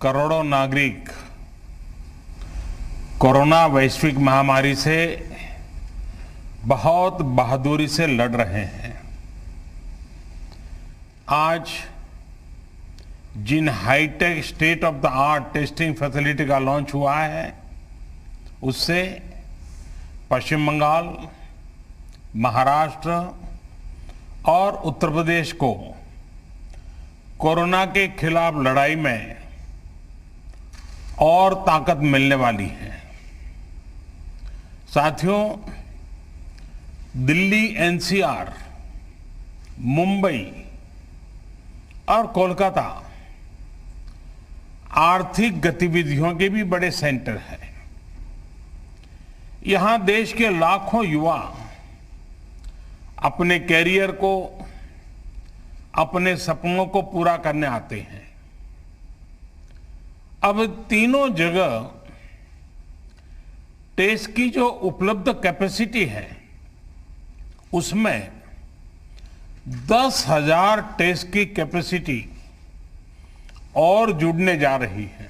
करोड़ों नागरिक कोरोना वैश्विक महामारी से बहुत बहादुरी से लड़ रहे हैं। आज जिन hi-tech state of the art testing facility का लॉन्च हुआ है, उससे पश्चिम बंगाल, महाराष्ट्र और उत्तर प्रदेश को कोरोना के खिलाफ लड़ाई में और ताकत मिलने वाली है। साथियों, दिल्ली एनसीआर, मुंबई और कोलकाता आर्थिक गतिविधियों के भी बड़े सेंटर हैं। यहां देश के लाखों युवा अपने कैरियर को, अपने सपनों को पूरा करने आते हैं। अब तीनों जगह टेस्ट की जो उपलब्ध कैपेसिटी है, उसमें 10,000 टेस्ट की कैपेसिटी और जुड़ने जा रही है।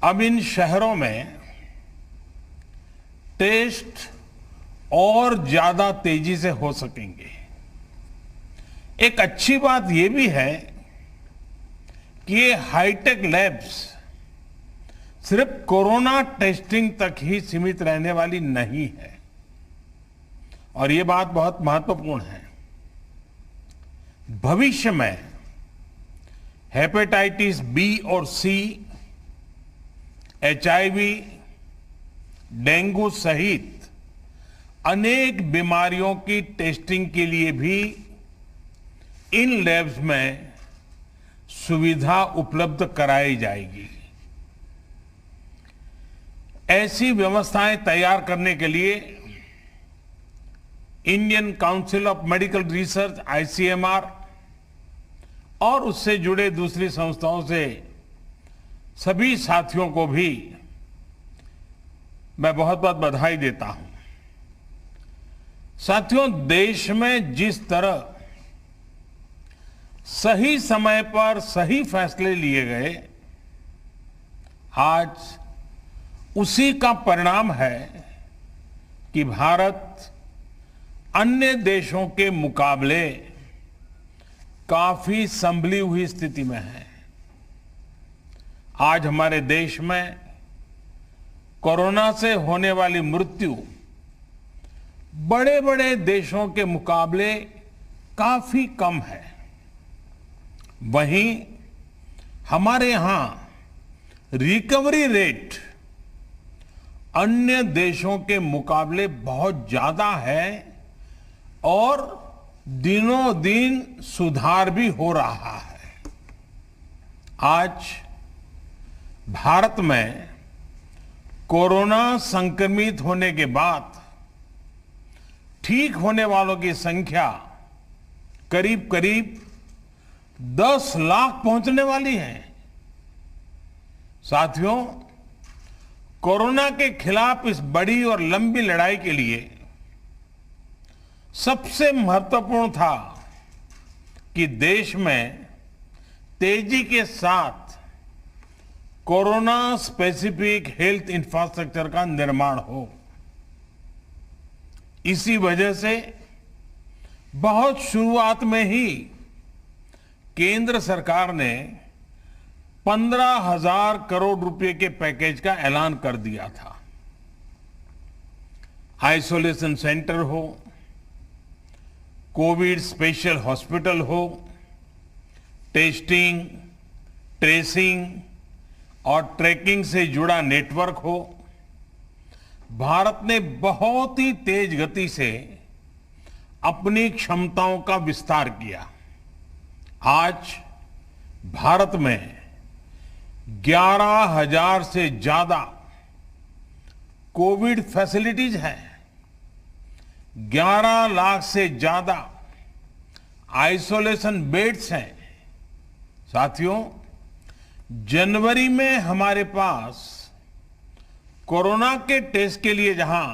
अब इन शहरों में टेस्ट और ज्यादा तेजी से हो सकेंगे। एक अच्छी बात यह भी है कि ये हाईटेक लैब्स सिर्फ कोरोना टेस्टिंग तक ही सीमित रहने वाली नहीं है, और ये बात बहुत महत्वपूर्ण है। भविष्य में हेपेटाइटिस बी और सी, एचआईवी, डेंगू सहित अनेक बीमारियों की टेस्टिंग के लिए भी इन लैब्स में सुविधा उपलब्ध कराई जाएगी। ऐसी व्यवस्थाएं तैयार करने के लिए Indian council of medical research ICMR और उससे जुड़े दूसरी संस्थाओं से सभी साथियों को भी मैं बहुत बहुत बधाई देता हूं। साथियों, देश में जिस तरह सही समय पर सही फैसले लिए गए, आज उसी का परिणाम है कि भारत अन्य देशों के मुकाबले काफी संभली हुई स्थिति में है। आज हमारे देश में कोरोना से होने वाली मृत्यु बड़े बड़े देशों के मुकाबले काफी कम है। वहीं हमारे यहां रिकवरी रेट अन्य देशों के मुकाबले बहुत ज्यादा है और दिनों दिन सुधार भी हो रहा है। आज भारत में कोरोना संक्रमित होने के बाद ठीक होने वालों की संख्या करीब करीब 10 लाख पहुंचने वाली है। साथियों, कोरोना के खिलाफ इस बड़ी और लंबी लड़ाई के लिए सबसे महत्वपूर्ण था कि देश में तेजी के साथ कोरोना स्पेसिफिक हेल्थ इंफ्रास्ट्रक्चर का निर्माण हो। इसी वजह से बहुत शुरुआत में ही केंद्र सरकार ने 15,000 करोड़ रुपए के पैकेज का ऐलान कर दिया था। आइसोलेशन सेंटर हो, कोविड स्पेशल हॉस्पिटल हो, टेस्टिंग, ट्रेसिंग और ट्रैकिंग से जुड़ा नेटवर्क हो, भारत ने बहुत ही तेज गति से अपनी क्षमताओं का विस्तार किया। आज भारत में 11,000 से ज्यादा कोविड फैसिलिटीज हैं, 11 लाख से ज्यादा आइसोलेशन बेड्स हैं। साथियों, जनवरी में हमारे पास कोरोना के टेस्ट के लिए जहां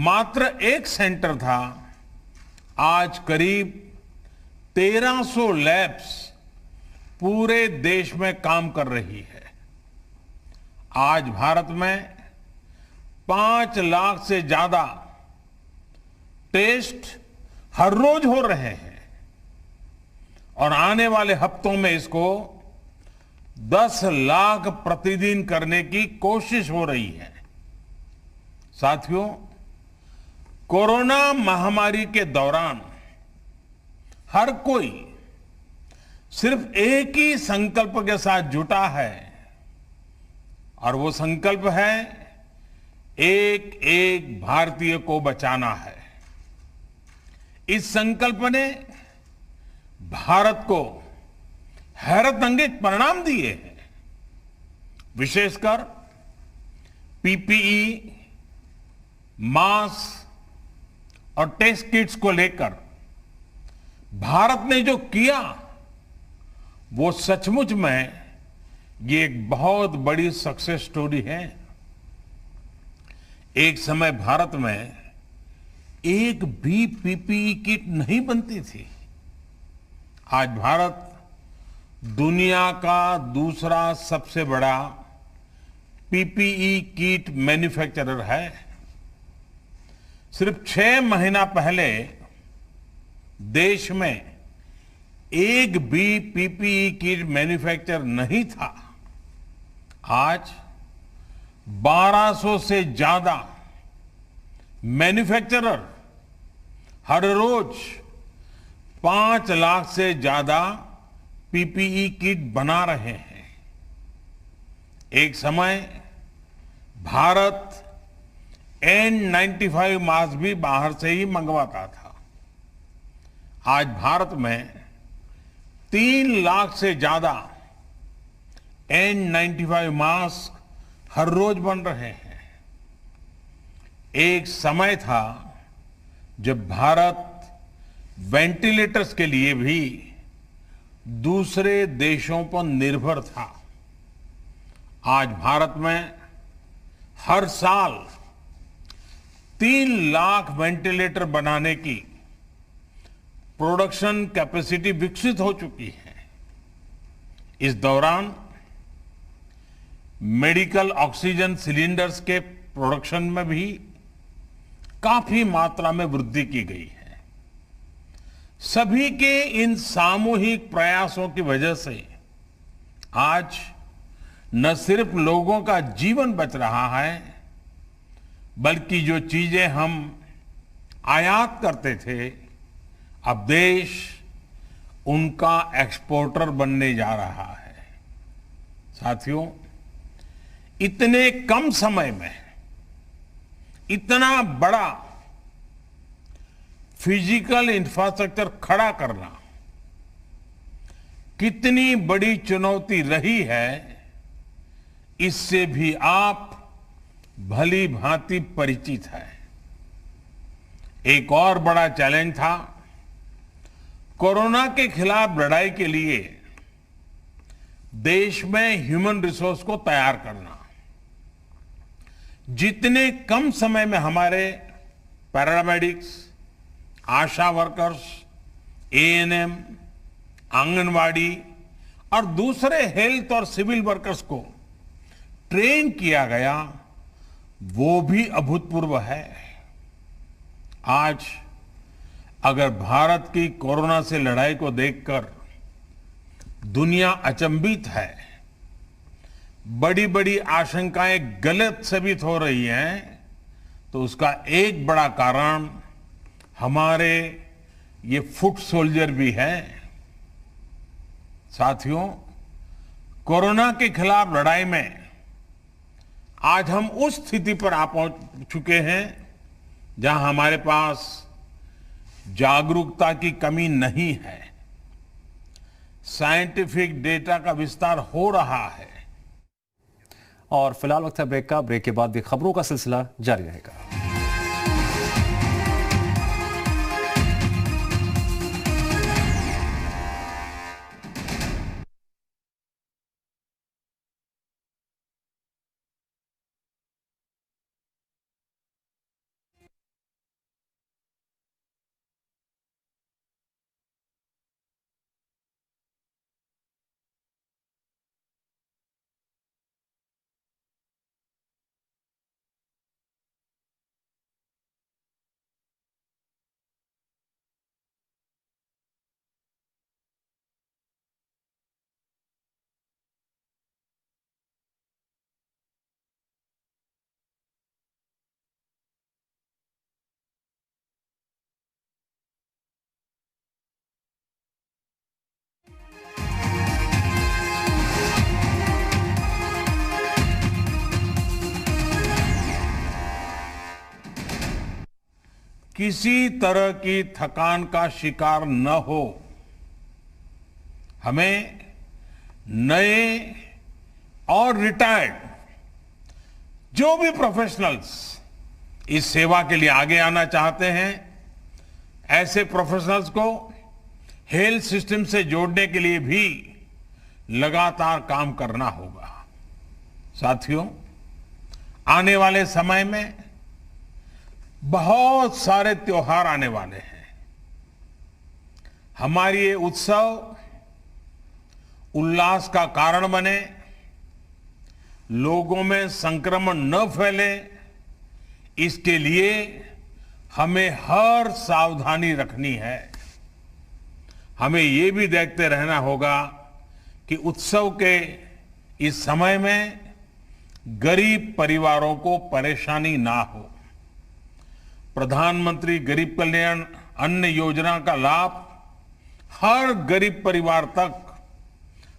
मात्र एक सेंटर था, आज करीब 1300 लैब्स पूरे देश में काम कर रही है। आज भारत में 5 लाख से ज्यादा टेस्ट हर रोज हो रहे हैं और आने वाले हफ्तों में इसको 10 लाख प्रतिदिन करने की कोशिश हो रही है। साथियों, कोरोना महामारी के दौरान हर कोई सिर्फ एक ही संकल्प के साथ जुटा है और वो संकल्प है एक एक भारतीय को बचाना है। इस संकल्प ने भारत को हैरतअंगेज परिणाम दिए हैं। विशेषकर पीपीई, मास्क और टेस्ट किट्स को लेकर भारत ने जो किया वो सचमुच में ये एक बहुत बड़ी सक्सेस स्टोरी है। एक समय भारत में एक भी पीपीई किट नहीं बनती थी। आज भारत दुनिया का दूसरा सबसे बड़ा पीपीई किट मैन्युफैक्चरर है। सिर्फ 6 महीना पहले देश में एक भी पीपीई किट मैन्युफैक्चर नहीं था। आज 1200 से ज्यादा मैन्युफैक्चरर हर रोज 5 लाख से ज्यादा पीपीई किट बना रहे हैं। एक समय भारत N95 मास्क भी बाहर से ही मंगवाता था। आज भारत में 3 लाख से ज्यादा N95 मास्क हर रोज बन रहे हैं। एक समय था जब भारत वेंटिलेटर्स के लिए भी दूसरे देशों पर निर्भर था। आज भारत में हर साल 3 लाख वेंटिलेटर बनाने की प्रोडक्शन कैपेसिटी विकसित हो चुकी है। इस दौरान मेडिकल ऑक्सीजन सिलेंडर्स के प्रोडक्शन में भी काफी मात्रा में वृद्धि की गई है। सभी के इन सामूहिक प्रयासों की वजह से आज न सिर्फ लोगों का जीवन बच रहा है, बल्कि जो चीजें हम आयात करते थे, अब देश उनका एक्सपोर्टर बनने जा रहा है। साथियों, इतने कम समय में इतना बड़ा फिजिकल इंफ्रास्ट्रक्चर खड़ा करना कितनी बड़ी चुनौती रही है, इससे भी आप भली भांति परिचित है। एक और बड़ा चैलेंज था कोरोना के खिलाफ लड़ाई के लिए देश में ह्यूमन रिसोर्स को तैयार करना। जितने कम समय में हमारे पैरामेडिक्स, आशा वर्कर्स, एएनएम, आंगनवाड़ी और दूसरे हेल्थ और सिविल वर्कर्स को ट्रेन किया गया, वो भी अभूतपूर्व है। आज अगर भारत की कोरोना से लड़ाई को देखकर दुनिया अचंभित है, बड़ी बड़ी आशंकाएं गलत साबित हो रही हैं, तो उसका एक बड़ा कारण हमारे ये फुट सोल्जर भी है। साथियों, कोरोना के खिलाफ लड़ाई में आज हम उस स्थिति पर आ पहुंच चुके हैं जहां हमारे पास जागरूकता की कमी नहीं है। साइंटिफिक डेटा का विस्तार हो रहा है। और फिलहाल वक्त है ब्रेक का। ब्रेक के बाद भी खबरों का सिलसिला जारी रहेगा। किसी तरह की थकान का शिकार न हो, हमें नए और रिटायर्ड जो भी प्रोफेशनल्स इस सेवा के लिए आगे आना चाहते हैं, ऐसे प्रोफेशनल्स को हेल्थ सिस्टम से जोड़ने के लिए भी लगातार काम करना होगा। साथियों, आने वाले समय में बहुत सारे त्योहार आने वाले हैं। हमारी ये उत्सव उल्लास का कारण बने, लोगों में संक्रमण न फैले, इसके लिए हमें हर सावधानी रखनी है। हमें ये भी देखते रहना होगा कि उत्सव के इस समय में गरीब परिवारों को परेशानी ना हो। प्रधानमंत्री गरीब कल्याण अन्न योजना का लाभ हर गरीब परिवार तक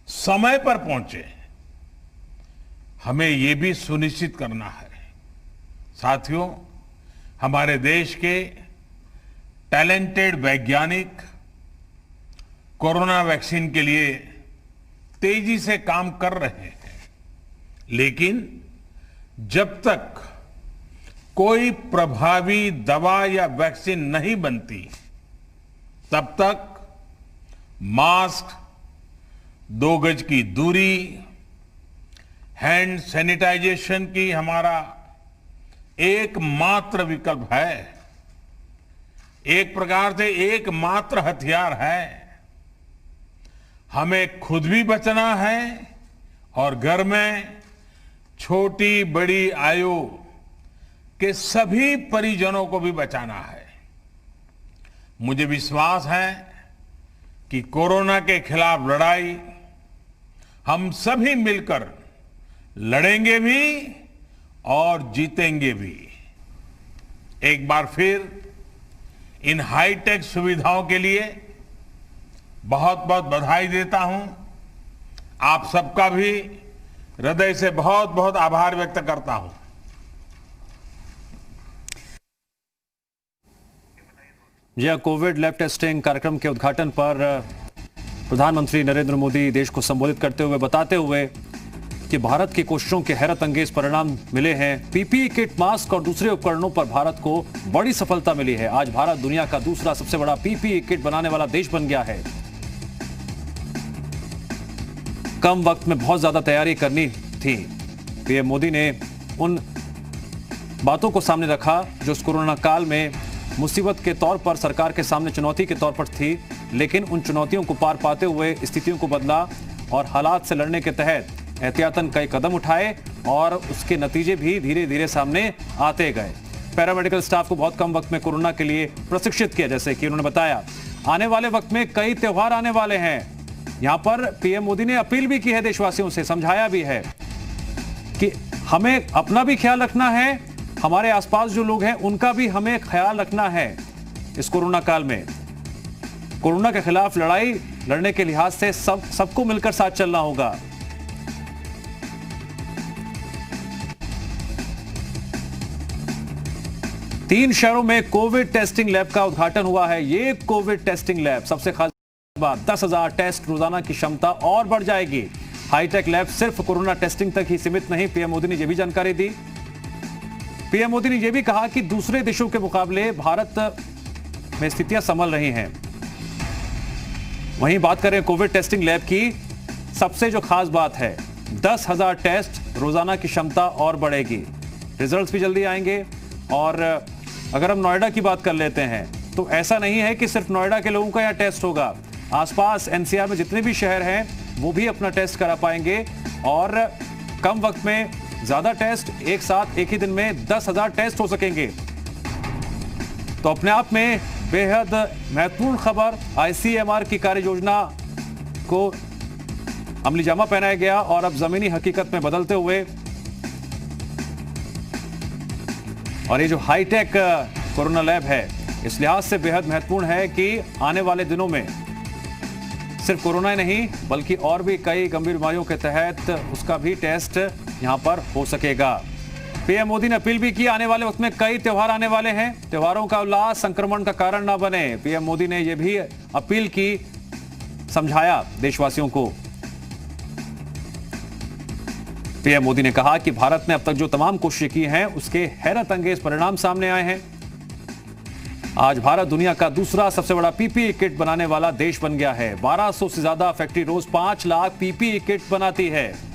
समय पर पहुंचे, हमें ये भी सुनिश्चित करना है। साथियों, हमारे देश के टैलेंटेड वैज्ञानिक कोरोना वैक्सीन के लिए तेजी से काम कर रहे हैं, लेकिन जब तक कोई प्रभावी दवा या वैक्सीन नहीं बनती, तब तक मास्क, 2 गज की दूरी, हैंड सैनिटाइजेशन की हमारा एकमात्र विकल्प है, एक प्रकार से एकमात्र हथियार है। हमें खुद भी बचना है और घर में छोटी बड़ी आयु के सभी परिजनों को भी बचाना है। मुझे विश्वास है कि कोरोना के खिलाफ लड़ाई हम सभी मिलकर लड़ेंगे भी और जीतेंगे भी। एक बार फिर इन हाईटेक सुविधाओं के लिए बहुत बहुत बधाई देता हूं। आप सबका भी हृदय से बहुत बहुत आभार व्यक्त करता हूं। जी, कोविड लैब टेस्टिंग कार्यक्रम के उद्घाटन पर प्रधानमंत्री नरेंद्र मोदी देश को संबोधित करते हुए बताते हुए कि भारत की कोशिशों के हैरत अंगेज परिणाम मिले हैं। पीपीई किट, मास्क और दूसरे उपकरणों पर भारत को बड़ी सफलता मिली है। आज भारत दुनिया का दूसरा सबसे बड़ा पीपीई किट बनाने वाला देश बन गया है। कम वक्त में बहुत ज्यादा तैयारी करनी थी। पीएम मोदी ने उन बातों को सामने रखा जो इस कोरोना काल में मुसीबत के तौर पर सरकार के सामने चुनौती के तौर पर थी, लेकिन उन चुनौतियों को पार पाते हुए स्थितियों को बदला और हालात से लड़ने के तहत एहतियातन कई कदम उठाए और उसके नतीजे भी धीरे धीरे सामने आते गए। पैरामेडिकल स्टाफ को बहुत कम वक्त में कोरोना के लिए प्रशिक्षित किया, जैसे कि उन्होंने बताया। आने वाले वक्त में कई त्योहार आने वाले हैं। यहां पर पीएम मोदी ने अपील भी की है देशवासियों से, समझाया भी है कि हमें अपना भी ख्याल रखना है, हमारे आसपास जो लोग हैं उनका भी हमें ख्याल रखना है। इस कोरोना काल में कोरोना के खिलाफ लड़ाई लड़ने के लिहाज से सबको मिलकर साथ चलना होगा। तीन शहरों में कोविड टेस्टिंग लैब का उद्घाटन हुआ है। ये कोविड टेस्टिंग लैब सबसे खास बात 10,000 टेस्ट रोजाना की क्षमता और बढ़ जाएगी। हाईटेक लैब सिर्फ कोरोना टेस्टिंग तक ही सीमित नहीं, पीएम मोदी ने यह भी जानकारी दी। पीएम मोदी ने यह भी कहा कि दूसरे देशों के मुकाबले भारत में स्थितियां संभल रही हैं। वहीं बात करें कोविड टेस्टिंग लैब की, सबसे जो खास बात है 10,000 टेस्ट रोजाना की क्षमता और बढ़ेगी। रिजल्ट्स भी जल्दी आएंगे। और अगर हम नोएडा की बात कर लेते हैं तो ऐसा नहीं है कि सिर्फ नोएडा के लोगों का यह टेस्ट होगा। आसपास एनसीआर में जितने भी शहर हैं वो भी अपना टेस्ट करा पाएंगे और कम वक्त में ज्यादा टेस्ट, एक साथ एक ही दिन में 10,000 टेस्ट हो सकेंगे। तो अपने आप में बेहद महत्वपूर्ण खबर। आईसीएमआर की कार्य योजना को अमली जामा पहनाया गया और अब जमीनी हकीकत में बदलते हुए और ये जो हाईटेक कोरोना लैब है इस लिहाज से बेहद महत्वपूर्ण है कि आने वाले दिनों में सिर्फ कोरोना ही नहीं बल्कि और भी कई गंभीर बीमारियों के तहत उसका भी टेस्ट यहां पर हो सकेगा। पीएम मोदी ने अपील भी की, आने वाले वक्त में कई त्योहार आने वाले हैं, त्योहारों का उल्लास संक्रमण का कारण ना बने। पीएम मोदी ने यह भी अपील की, समझाया देशवासियों को। पीएम मोदी ने कहा कि भारत ने अब तक जो तमाम कोशिशें की हैं उसके हैरत अंगेज परिणाम सामने आए हैं। आज भारत दुनिया का दूसरा सबसे बड़ा पीपीई किट बनाने वाला देश बन गया है। 1200 से ज्यादा फैक्ट्री रोज 5 लाख पीपीई किट बनाती है।